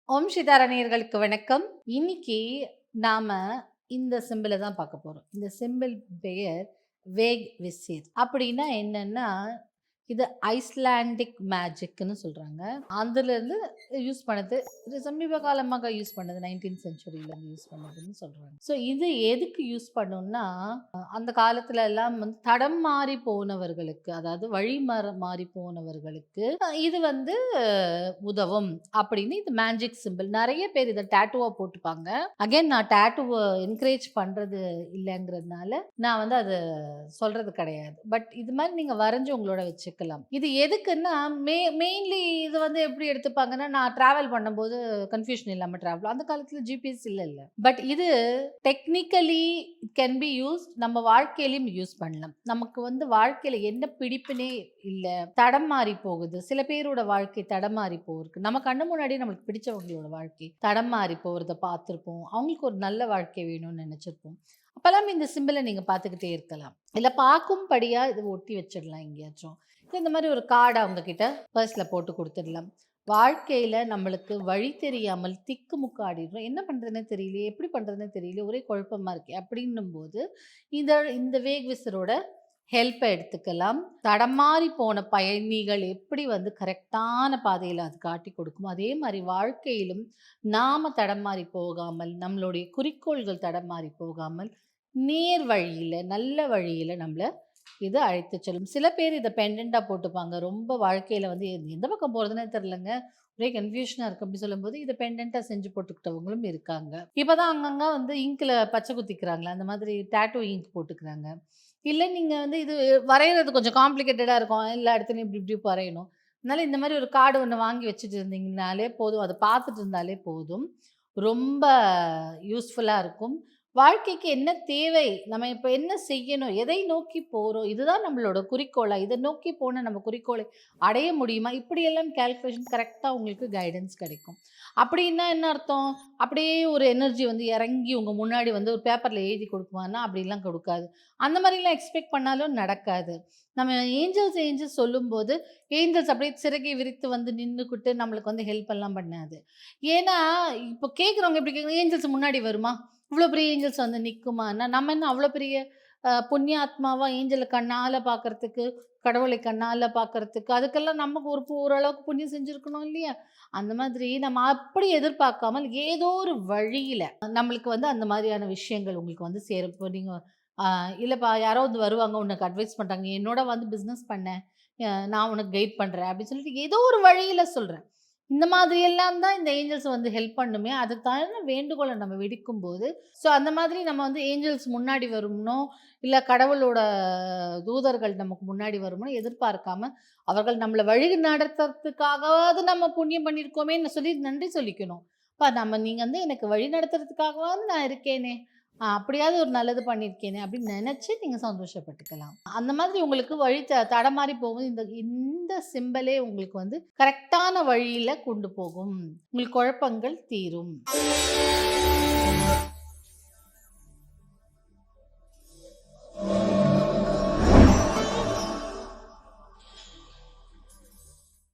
ஓம் சிதாரணியர்களுக்கு வணக்கம். இன்னைக்கு நாம இந்த சிம்பிள தான் பார்க்க போறோம். இந்த சிம்பிள் பெயர் வேக் விசிர். அப்படின்னா என்னன்னா, இது ஐஸ்லாண்டிக் மேஜிக்ன்னு சொல்றாங்க. அதுலேருந்து யூஸ் பண்ணது. இது சமீப காலமாக யூஸ் பண்ணது. 19th செஞ்சுரியிலேருந்து யூஸ் பண்ணதுன்னு சொல்றாங்க. ஸோ இது எதுக்கு யூஸ் பண்ணோம்னா, அந்த காலத்துல எல்லாம் வந்து தடம் மாறி போனவர்களுக்கு, அதாவது வழி மாறி போனவர்களுக்கு இது வந்து உதவும் அப்படின்னு இது மேஜிக் சிம்பிள். நெறைய பேர் இத டாட்டூவா போட்டுப்பாங்க. அகைன் நான் டாட்டூவ என்கரேஜ் பண்றது இல்லங்கிறதுனால, நான் வந்து அத சொல்றது கிடையாது. பட் இது மாரி நீங்க வரைஞ்சு உங்களோட வச்சுக்கலாம். இது எதுக்குன்னா, மெயின்லி இது வந்து எப்படி எடுத்துப்பாங்கன்னா, நான் டிராவல் பண்ணும்போது கன்ஃப்யூஷன் இல்லாம டிராவல். அந்த காலத்துல ஜிபிஎஸ் இல்லல்ல. பட் இது technically it can be used. நம்ம வாழ்க்கையிலயும் யூஸ் பண்ணலாம். நமக்கு வந்து வாழ்க்கையில என்ன பிடிப்புனே இல்ல. தடம் மாறி போகுது. சில பேரோட வாழ்க்கை தடம் மாறி போயிருக்கு. நம்ம கண்ணு முன்னாடியே நம்மளுக்கு பிடிச்சவங்களோட வாழ்க்கை தடம் மாறி போறத பார்த்துருப்போம். அவங்களுக்கு ஒரு நல்ல வாழ்க்கை வேணும்னு நெனச்சிருப்போம். அப்பலாம் இந்த சிம்பல நீங்க பார்த்துக்கிட்டே இருக்கலாம். இல்ல பார்க்கும்படியா இத ஒட்டி வச்சிடலாம் எங்கேயாச்சும். இல்ல இந்த மாரி ஒரு கார்ட அவங்க கிட்ட பர்ஸ்ல போட்டு குடுத்துடலாம். வாழ்க்கையில நம்மளுக்கு வழி தெரியாமல் திக்குமுக்கு ஆடிடுறோம். என்ன பண்றதுன்னே தெரியலையே! எப்படி பண்றதுன்னே தெரியலையே! ஒரே குழப்பமா இருக்கே! அப்படின்னும்போது, இந்த இந்த வேக் விசரோட ஹெல்ப்ப எடுத்துக்கலாம். தடமாறி போன பயணிகள் எப்படி வந்து கரெக்ட்டான பாதையில அது காட்டிக் கொடுக்குமோ, அதே மாரி வாழ்க்கையிலும் நாம தடமாறி போகாமல், நம்மளுடைய குறிக்கோள்கள் தடமாறி போகாமல், நேர் வழியில, நல்ல வழியில நம்மள இது அழைத்துச் செல்லும். சில பேர் இத பெண்டன்ட்டா போட்டுப்பாங்க. ரொம்ப வாழ்க்கையில வந்து எந்த பக்கம் போறதுன்னே தெரியலங்க. ஒரே கன்ஃப்யூஷனா இருக்கு அப்படி சொல்லும்போது, இத பெண்டன்ட்டா செஞ்சு போட்டுக்கிட்டவங்களும் இருக்காங்க. இப்ப தான் அங்கங்க வந்து இங்க்ல பச்சை குத்திக்கிறாங்கல்ல, அந்த மாதிரி டாட்டூ இங்க் போட்டுக்கிறாங்க. இல்ல நீங்க வந்து இது வரையறது கொஞ்சம் காம்ப்ளிகேட்டடா இருக்கும். எல்லா இடத்துலயும் இப்படி இப்படி வரையணும். அதனால இந்த மாரி ஒரு கார்டு ஒண்ணு வாங்கி வச்சுட்டு இருந்தீங்கனாலே போதும். அத பார்த்துட்டு இருந்தாலே போதும். ரொம்ப யூஸ்ஃபுல்லா இருக்கும். வாழ்க்கைக்கு என்ன தேவை? நம்ம இப்ப என்ன செய்யணும்? எதை நோக்கி போறோம்? இதுதான் நம்மளோட குறிக்கோளா? இத நோக்கி போன நம்ம குறிக்கோளை அடைய முடியுமா? இப்படியெல்லாம் கால்குலேஷன் கரெக்ட்டா உங்களுக்கு கைடன்ஸ் கிடைக்கும். அப்படின்னா என்ன அர்த்தம்? அப்படியே ஒரு எனர்ஜி வந்து இறங்கி உங்க முன்னாடி வந்து ஒரு பேப்பர்ல எழுதி குடுக்குமான்னா, அப்படிலாம் குடுக்காது. அந்த மாரிலாம் எக்ஸ்பெக்ட் பண்ணாலும் நடக்காது. நம்ம ஏஞ்சல்ஸ் சொல்லும்போது, ஏஞ்சல்ஸ் அப்படியே சிறகை விரித்து வந்து நின்னுகிட்டு நம்மளுக்கு வந்து ஹெல்ப் எல்லாம் பண்ணாது. ஏன்னா, இப்போ கேட்கிறவங்க எப்படி கேட்கணும், ஏஞ்சல்ஸ் முன்னாடி வருமா? இவ்ளோ பெரிய ஏஞ்சல்ஸ் வந்து நிக்குமான்னா, நம்ம என்ன அவ்ளோ பெரிய புண்ணியாத்மாவா ஏஞ்சல கண்ணால பார்க்கறதுக்கு, கடவுளை கண்ணால பார்க்கறதுக்கு, அதுக்கெல்லாம் நமக்கு ஓரளவுக்கு புண்ணியம் செஞ்சிருக்கணும் இல்லையா? அந்த மாதிரி நம்ம அப்படி எதிர்பார்க்காமல், ஏதோ ஒரு வழியில நம்மளுக்கு வந்து அந்த மாதிரியான விஷயங்கள் உங்களுக்கு வந்து சேரும். இப்போ நீங்க அ இல்லப்பா யாரோ வந்து வருவாங்க, உனக்கு அட்வைஸ் பண்றாங்க. "நீ என்னோட வந்து பிசினஸ் பண்ண. நான் உனக்கு கைட் பண்றேன்." அப்படின்னு சொல்லிட்டு ஏதோ ஒரு வழியில சொல்றேன். இந்த மாதிரியெல்லாம் தான் இந்த ஏஞ்சல்ஸ் வந்து ஹெல்ப் பண்ணுமே. அதுக்கான வேண்டுகோள நம்ம விடுக்கும்போது, ஸோ அந்த மாதிரி நம்ம வந்து ஏஞ்சல்ஸ் முன்னாடி வரும்னோ, இல்ல கடவுளோட தூதர்கள் நமக்கு முன்னாடி வரும்னோ எதிர்பார்க்காம, அவர்கள் நம்மள வழி நடத்துறதுக்காகவாவது நம்ம புண்ணியம் பண்ணியிருக்கோமேன்னு சொல்லி நன்றி சொல்லிக்கணும். "அப்பா நீங்க வந்து எனக்கு வழி நடத்துறதுக்காகவாவது நான் இருக்கேனே! அப்படியாவது ஒரு நல்லது பண்ணியிருக்கேனே!" அப்படின்னு நெனச்சு நீங்க சந்தோஷப்பட்டுக்கலாம். அந்த மாதிரி உங்களுக்கு வழி தடமாறி போகும். இந்த இந்த சிம்பலே உங்களுக்கு வந்து கரெக்ட்டான வழியில கொண்டு போகும். உங்களுக்கு குழப்பங்கள் தீரும்.